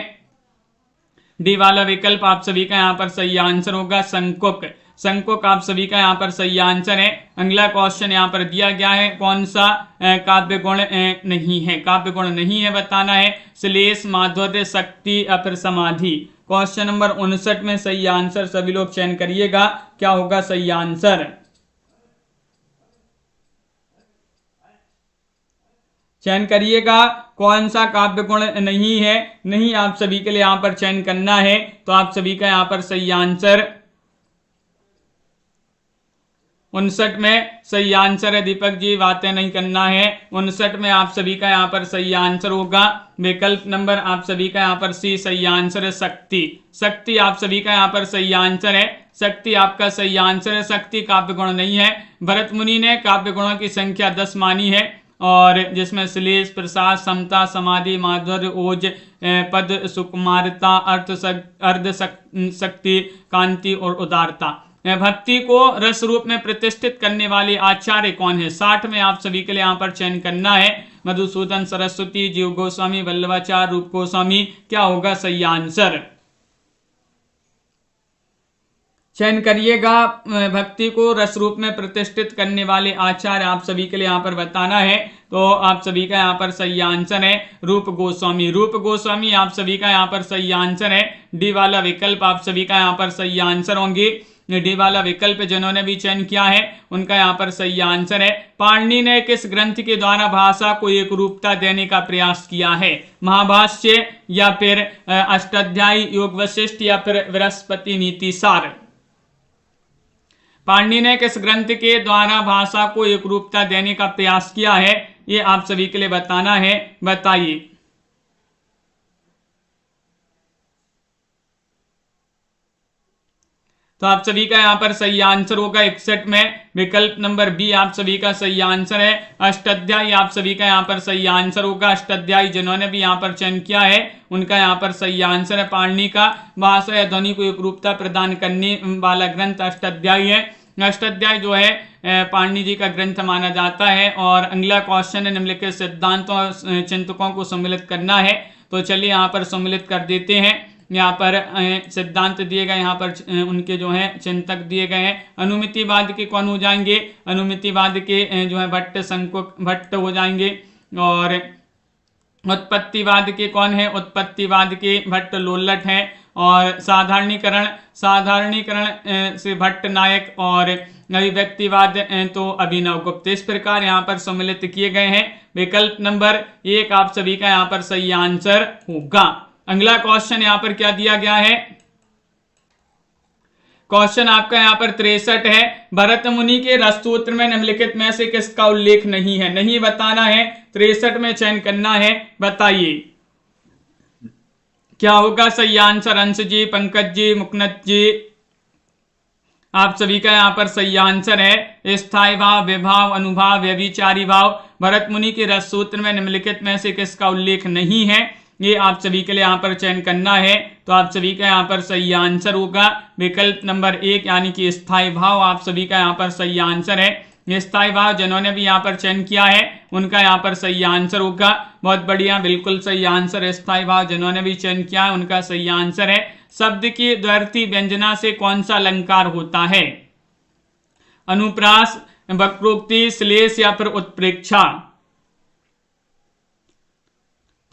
डी वाला विकल्प आप सभी का यहाँ पर सही आंसर होगा शंकुक। शंकुक आप सभी का यहाँ पर सही आंसर है। अगला क्वेश्चन यहाँ पर दिया गया है, कौन सा काव्य गुण नहीं है? काव्य गुण नहीं है बताना है। श्लेष, माधुर्य, शक्ति या फिर समाधि। क्वेश्चन नंबर 59 में सही आंसर सभी लोग चयन करिएगा। क्या होगा सही आंसर? चयन करिएगा। कौन सा काव्य गुण नहीं है? नहीं आप सभी के लिए यहाँ पर चयन करना है। तो आप सभी का यहाँ पर सही आंसर 59 में सही आंसर है। दीपक जी बातें नहीं करना है। 59 में आप सभी का यहाँ पर सही आंसर होगा विकल्प नंबर आप सभी का यहाँ पर सी सही आंसर है शक्ति। शक्ति आप सभी का यहाँ पर सही आंसर है। शक्ति आपका सही आंसर है। शक्ति काव्य गुण नहीं है। भरत मुनि ने काव्य गुणों की संख्या 10 मानी है और जिसमें श्लेष, प्रसाद, समता, समाधि, माधुर्य, ओज, पद, सुकुमारता, अर्ध शक्ति, कांति और उदारता। भक्ति को रस रूप में प्रतिष्ठित करने वाले आचार्य कौन है? 60 में आप सभी के लिए यहाँ पर चयन करना है। मधुसूदन सरस्वती, जीव गोस्वामी, वल्लभाचार्य, रूप गोस्वामी। क्या होगा सही आंसर? चयन करिएगा। भक्ति को रस रूप में प्रतिष्ठित करने वाले आचार्य आप सभी के लिए यहाँ पर बताना है। तो आप सभी का यहाँ पर सही आंसर है रूप गोस्वामी। रूप गोस्वामी आप सभी का यहाँ पर सही आंसर है। डी वाला विकल्प आप सभी का यहाँ पर सही आंसर होंगे। डी वाला विकल्प जिन्होंने भी चयन किया है उनका यहाँ पर सही आंसर है। पाणिनि ने किस ग्रंथ के द्वारा भाषा को एक रूपता देने का प्रयास किया है? महाभाष्य या फिर अष्टाध्यायी, योग वशिष्ठ या फिर बृहस्पति नीति सार। पाणिनि ने किस ग्रंथ के द्वारा भाषा को एक रूपता देने का प्रयास किया है? ये आप सभी के लिए बताना है, बताइए। तो आप सभी का यहाँ पर सही आंसर होगा 61 में विकल्प नंबर बी आप सभी का सही आंसर है। अष्टाध्यायी आप सभी का यहाँ पर सही आंसर होगा। अष्टाध्यायी जिन्होंने भी यहाँ पर चयन किया है उनका यहाँ पर सही आंसर है। पाणिनि का भाषा या ध्वनि को एक रूपता प्रदान करने वाला ग्रंथ अष्टाध्यायी है। अष्टाध्यायी जो है पाणिनि जी का ग्रंथ माना जाता है। और अगला क्वेश्चन है निम्नलिखित सिद्धांतों चिंतकों को सम्मिलित करना है। तो चलिए यहाँ पर सम्मिलित कर देते हैं। यहाँ पर सिद्धांत दिए गए, यहाँ पर उनके जो है चिंतक दिए गए हैं। अनुमितिवाद के कौन हो जाएंगे? अनुमितिवाद के जो है भट्ट शंकुक भट्ट हो जाएंगे। और उत्पत्तिवाद के कौन है? उत्पत्तिवाद के भट्ट लोल्लट हैं। और साधारणीकरण से भट्ट नायक। और अभिव्यक्तिवाद तो अभिनव गुप्त। इस प्रकार यहाँ पर सम्मिलित किए गए हैं। विकल्प नंबर 1 आप सभी का यहाँ पर सही आंसर होगा। अगला क्वेश्चन यहाँ पर क्या दिया गया है? क्वेश्चन आपका यहाँ पर 63 है। भरत मुनि के रससूत्र में निम्नलिखित में से किसका उल्लेख नहीं है? नहीं बताना है, 63 में चयन करना है, बताइए क्या होगा सही आंसर? अंश जी, पंकज जी, मुकनत जी, आप सभी का यहाँ पर सही आंसर है स्थायी भाव, विभाव, अनुभाव, व्यभिचारी भाव। भरत मुनि के रससूत्र में निम्नलिखित में से किसका उल्लेख नहीं है? ये आप सभी के लिए यहाँ पर चयन करना है। तो आप सभी का यहाँ पर सही आंसर होगा विकल्प नंबर 1 यानी कि स्थायी भाव आप सभी का यहाँ पर सही आंसर है। स्थायी भाव जिन्होंने भी यहाँ पर चयन किया है उनका यहाँ पर सही आंसर होगा। बहुत बढ़िया, बिल्कुल सही आंसर। स्थायी भाव जिन्होंने भी चयन किया है उनका सही आंसर है। शब्द की द्व्यर्थी व्यंजना से कौन सा अलंकार होता है? अनुप्रास, वक्रोक्ति, श्लेष या फिर उत्प्रेक्षा।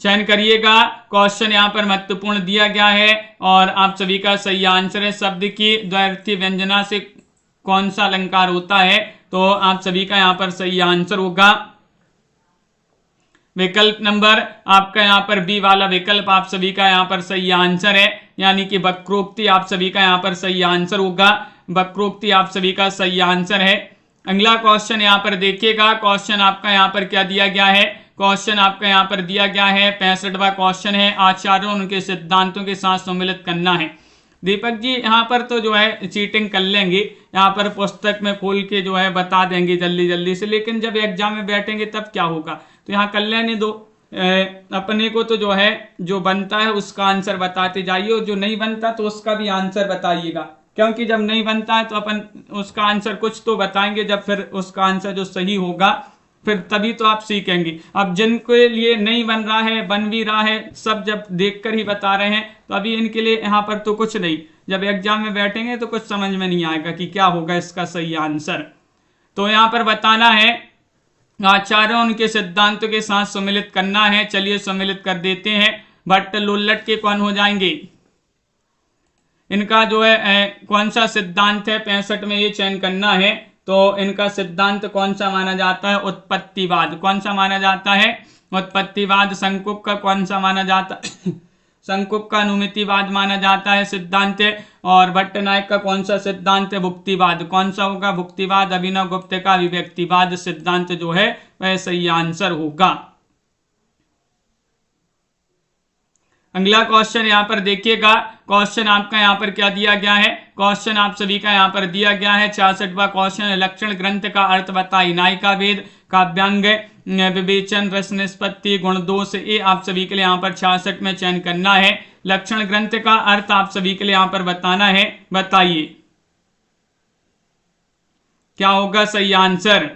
चयन करिएगा। क्वेश्चन यहाँ पर महत्वपूर्ण दिया गया है और आप सभी का सही आंसर है शब्द की द्व्यर्थी व्यंजना से कौन सा अलंकार होता है? तो आप सभी का यहाँ पर सही आंसर होगा विकल्प नंबर आपका यहाँ पर बी वाला विकल्प आप सभी का यहाँ पर सही आंसर है, यानी कि वक्रोक्ति आप सभी का यहाँ पर सही आंसर होगा। वक्रोक्ति आप सभी का सही आंसर है। अगला क्वेश्चन यहाँ पर देखिएगा। क्वेश्चन आपका यहाँ पर क्या दिया गया है? क्वेश्चन आपका यहाँ पर दिया गया है 65वां क्वेश्चन है। आचार्यों उनके सिद्धांतों के साथ सम्मिलित करना है। दीपक जी यहाँ पर तो जो है चीटिंग कर लेंगे, यहाँ पर पुस्तक में खोल के जो है बता देंगे जल्दी जल्दी से, लेकिन जब एग्जाम में बैठेंगे तब क्या होगा? तो यहाँ कर लेने दो। अपने को तो जो है जो बनता है उसका आंसर बताते जाइए और जो नहीं बनता तो उसका भी आंसर बताइएगा, क्योंकि जब नहीं बनता है तो अपन उसका आंसर कुछ तो बताएंगे, जब फिर उसका आंसर जो सही होगा फिर तभी तो आप सीखेंगे। अब जिनके लिए नहीं बन रहा है, बन भी रहा है, सब जब देखकर ही बता रहे हैं, तो अभी इनके लिए यहाँ पर तो कुछ नहीं। जब एग्जाम में बैठेंगे तो कुछ समझ में नहीं आएगा कि क्या होगा इसका सही आंसर। तो यहाँ पर बताना है आचार्यों उनके सिद्धांतों के साथ सम्मिलित करना है। चलिए सम्मिलित कर देते हैं। भट्ट लोल्लट के कौन हो जाएंगे? इनका जो है कौन सा सिद्धांत है 65 में ये चयन करना है। तो इनका सिद्धांत कौन सा माना जाता है? उत्पत्तिवाद। कौन सा माना जाता है? उत्पत्तिवाद। शंकुक का कौन सा माना जाता है? शंकुक का अनुमितिवाद माना जाता है सिद्धांत। और भट्ट नायक का कौन सा सिद्धांत है? भुक्तिवाद। कौन सा होगा? भुक्तिवाद। अभिनव गुप्त का अभिव्यक्तिवाद सिद्धांत जो है वह सही आंसर होगा। अगला क्वेश्चन यहाँ पर देखिएगा। क्वेश्चन आपका यहाँ पर क्या दिया गया है? क्वेश्चन आप सभी का यहाँ पर दिया गया है 66वां क्वेश्चन। लक्षण ग्रंथ का अर्थ बताइए। नायिका भेद, काव्यांग, विवेचन, रस निष्पत्ति, गुण दोष। ये आप सभी के लिए यहाँ पर 66 में चयन करना है। लक्षण ग्रंथ का अर्थ आप सभी के लिए यहाँ पर बताना है, बताइए क्या होगा सही आंसर।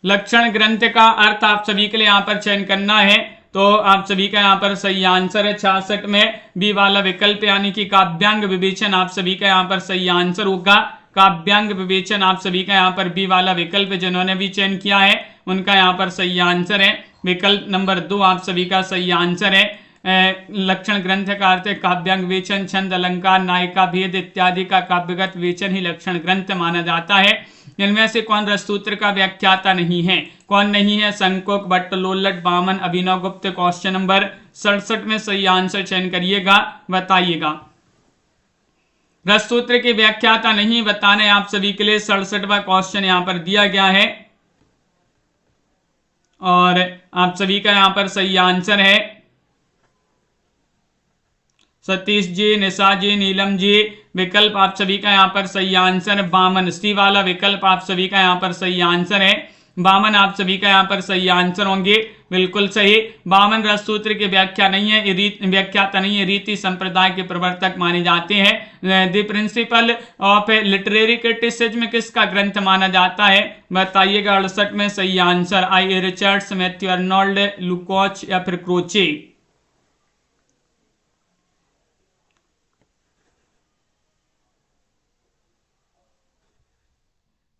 लक्षण ग्रंथ का अर्थ आप सभी के लिए यहाँ पर चयन करना है। तो आप सभी का यहाँ पर सही आंसर है 66 में बी वाला विकल्प, यानी कि काव्यांग विवेचन आप सभी का यहाँ पर सही आंसर होगा। काव्यांग विवेचन आप सभी का यहाँ पर बी वाला विकल्प जिन्होंने भी चयन किया है उनका यहाँ पर सही आंसर है। विकल्प नंबर 2 आप सभी का सही आंसर है। लक्षण ग्रंथ का अर्थ है काव्यांग विवेचन, छंद, अलंकार, नायिका भेद इत्यादि का काव्यगत विवेचन ही लक्षण ग्रंथ माना जाता है। इनमें से कौन रससूत्र का व्याख्याता नहीं है? कौन नहीं है? शंकुक, भट्ट, लोल्लट, बामन, अभिनव गुप्त। क्वेश्चन नंबर 67 में सही आंसर चयन करिएगा, बताइएगा। रससूत्र की व्याख्याता नहीं बताने आप सभी के लिए 67वां क्वेश्चन यहां पर दिया गया है और आप सभी का यहां पर सही आंसर है सतीश जी, निशा जी, नीलम जी। विकल्प आप सभी का यहाँ पर सही आंसर है बामन। सी वाला विकल्प आप सभी का यहाँ पर सही आंसर है बामन। आप सभी का यहाँ पर सही आंसर होंगे, बिल्कुल सही। बामन रससूत्र की व्याख्या नहीं है, व्याख्याता नहीं है, रीति संप्रदाय के प्रवर्तक माने जाते हैं। The principle of literary criticism किसका ग्रंथ माना जाता है? बताइएगा। 68 में सही answer I Richards, Matthew Arnold, Lukacs या फिर क्रोचे।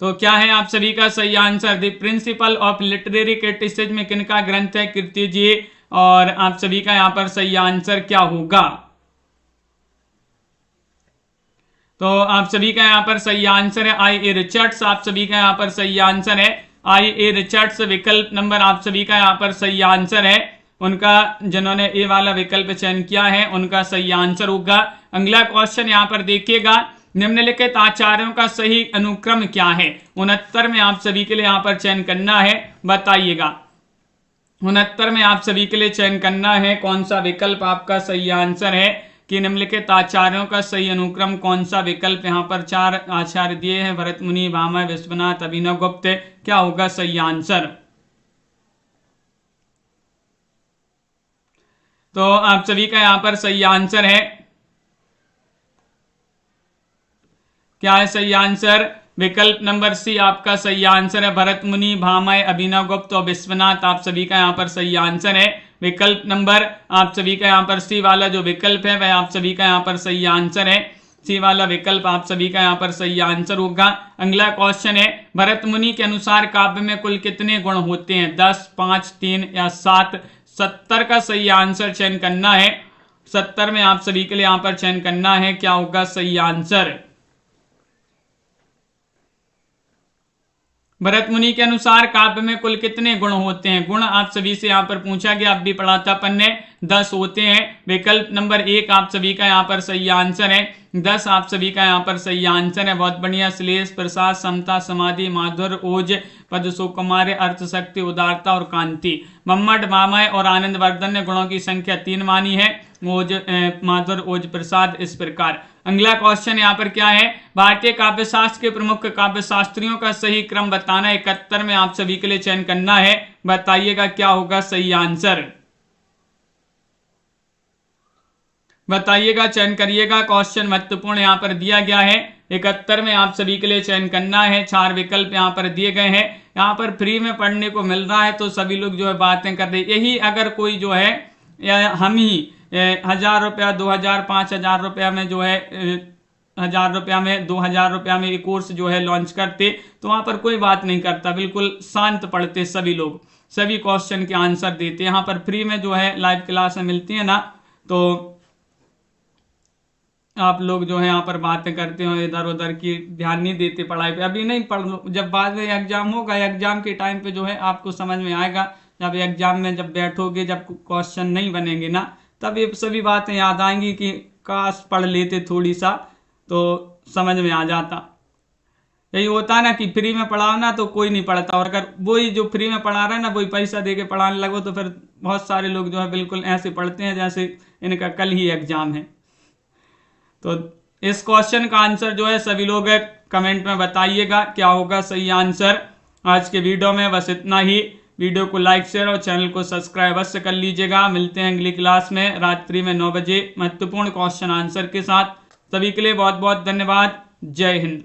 तो क्या है आप सभी का सही answer? The principle of literary criticism किनका ग्रंथ है? कीर्ति जी। और आप सभी का यहां पर सही आंसर क्या होगा? तो आप सभी का यहां पर सही आंसर है आई ए रिचर्ड्स। आप सभी का यहां पर सही आंसर है आई ए रिचर्ड्स। विकल्प नंबर आप सभी का यहां पर सही आंसर है उनका, जिन्होंने ए वाला विकल्प चयन किया है उनका सही आंसर होगा। अगला क्वेश्चन यहां पर देखिएगा, निम्नलिखित आचार्यों का सही अनुक्रम क्या है? 69 में आप सभी के लिए यहां पर चयन करना है, बताइएगा। 69 में आप सभी के लिए चयन करना है कौन सा विकल्प आपका सही आंसर है कि निम्नलिखित आचार्यों का सही अनुक्रम कौन सा विकल्प? यहां पर 4 आचार्य दिए हैं, भरत मुनि, भामह, विश्वनाथ, अभिनव गुप्त। क्या होगा सही आंसर? तो आप सभी का यहां पर सही आंसर है, क्या है सही आंसर? विकल्प नंबर सी आपका सही आंसर है, भरत मुनि, भामह, अभिनव गुप्त और विश्वनाथ। आप सभी का यहाँ पर सही आंसर है। विकल्प नंबर आप सभी का यहाँ पर सी वाला जो विकल्प है वह आप सभी का यहाँ पर सही आंसर है। सी वाला विकल्प आप सभी का यहाँ पर सही आंसर होगा। अगला क्वेश्चन है, भरत मुनि के अनुसार काव्य में कुल कितने गुण होते हैं? 10, 5, 3 या 7? 70 का सही आंसर चयन करना है। 70 में आप सभी के लिए यहाँ पर चयन करना है, क्या होगा सही आंसर? भरत मुनि के अनुसार काव्य में कुल कितने गुण होते हैं? गुण आप सभी से यहाँ पर पूछा गया, आप भी पढ़ा था अपन ने, 10 होते हैं। विकल्प नंबर 1 आप सभी का यहाँ पर सही आंसर है 10। आप सभी का यहाँ पर सही आंसर है, बहुत बढ़िया। श्लेष, प्रसाद, समता, समाधि, माधुर्य, ओज, पद, सुकुमार, अर्थ, शक्ति, उदारता और कांति। मम्मट, मामय और आनंद वर्धन ने गुणों की संख्या 3 मानी है, ओज, माधुर्य, ओज, प्रसाद, इस प्रकार। अगला क्वेश्चन यहाँ पर क्या है, भारतीय काव्यशास्त्र के प्रमुख काव्य शास्त्रियों का सही क्रम बताना। 71 में आप सभी के लिए चयन करना है, बताइएगा क्या होगा सही आंसर? बताइएगा, चयन करिएगा। क्वेश्चन महत्वपूर्ण यहाँ पर दिया गया है। 71 में आप सभी के लिए चयन करना है। 4 विकल्प यहाँ पर दिए गए हैं। यहाँ पर फ्री में पढ़ने को मिल रहा है तो सभी लोग जो है बातें कर रहे हैं। यही अगर कोई जो है या हम ही 1000 रुपया, 2000, 5000 रुपया में जो है 1000 रुपया में, 2000 रुपया में एक कोर्स जो है लॉन्च करते तो वहां पर कोई बात नहीं करता, बिल्कुल शांत पढ़ते सभी लोग, सभी क्वेश्चन के आंसर देते। यहाँ पर फ्री में जो है लाइव क्लास में मिलती है ना, तो आप लोग जो है यहाँ पर बातें करते हो, इधर उधर की ध्यान नहीं देते पढ़ाई पे। अभी नहीं पढ़ लो, जब बाद में एग्जाम होगा, एग्जाम के टाइम पे जो है आपको समझ में आएगा। जब एग्जाम में जब बैठोगे, जब क्वेश्चन नहीं बनेंगे ना, तब ये सभी बातें याद आएंगी कि काश पढ़ लेते थोड़ी सा तो समझ में आ जाता। यही होता है ना कि फ्री में पढ़ाओ ना तो कोई नहीं पढ़ता, और अगर वही जो फ्री में पढ़ा रहा है ना वही पैसा दे के पढ़ाने लगो तो फिर बहुत सारे लोग जो है बिल्कुल ऐसे पढ़ते हैं जैसे इनका कल ही एग्जाम है। तो इस क्वेश्चन का आंसर जो है सभी लोग कमेंट में बताइएगा क्या होगा सही आंसर। आज के वीडियो में बस इतना ही। वीडियो को लाइक, शेयर और चैनल को सब्सक्राइब अवश्य कर लीजिएगा। मिलते हैं अगली क्लास में रात्रि में 9 बजे महत्वपूर्ण क्वेश्चन आंसर के साथ। सभी के लिए बहुत बहुत धन्यवाद। जय हिंद।